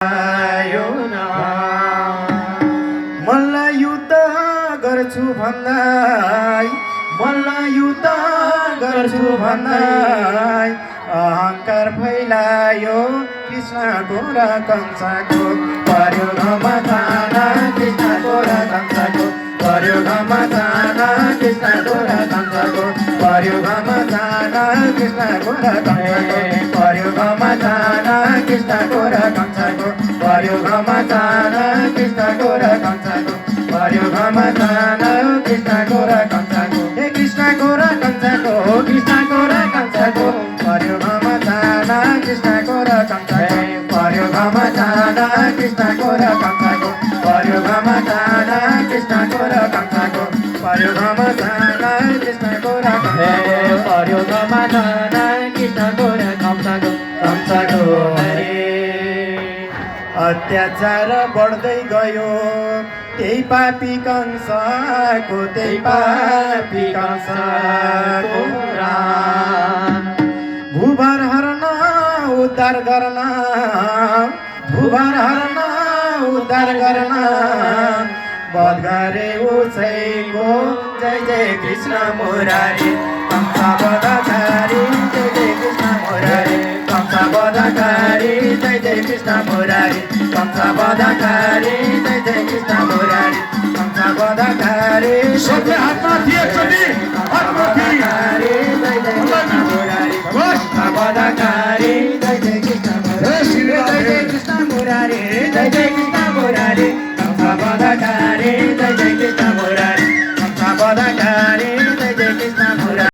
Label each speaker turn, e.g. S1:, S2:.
S1: आयो न मलाई युद्ध गर्छु भन्दै मलाई युद्ध गर्छु भन्दै अहंकार फैलायो कृष्णको र कंसको पर्यो घमा थाना कृष्णको र कंसको पर्यो घमा थाना कृष्णको र कंसको पर्यो घमा थाना कृष्णको र कंसको पर्यो घमा थाना कृष्णको र कंसको पर्यो घमा थाना कृष्णको र कंसको पर्यो घमा थाना कृष्णको र कंसको हे कृष्णको र कंसको कृष्णको र कंसको पर्यो घमा थाना कृष्णको र कंसको पर्यो घमा थाना कृष्णको र कंसको पर्यो घमा थाना कृष्णको र कंसको पर्यो घमा थाना कृष्णको र कंसको पर्यो घमा थाना कृष्णको र कंसको कंसको अत्याचार बढ्दै गयो त्यही पापी कंसको त्यही पापी कंसको भूभार हर्न उद्धार गर्न भूभार हर्न उद्धार गर्न वध गरे उसैको जय जय कृष्ण मुरारी कंस वधकारी जय जय कृष्ण मुरारी कंस वधकारी जय जय कृष्ण मुरारी कंस वधकारी जय जय कृष्ण मुरारी कंस वधकारी
S2: सबले हातमा थिए एकचोटि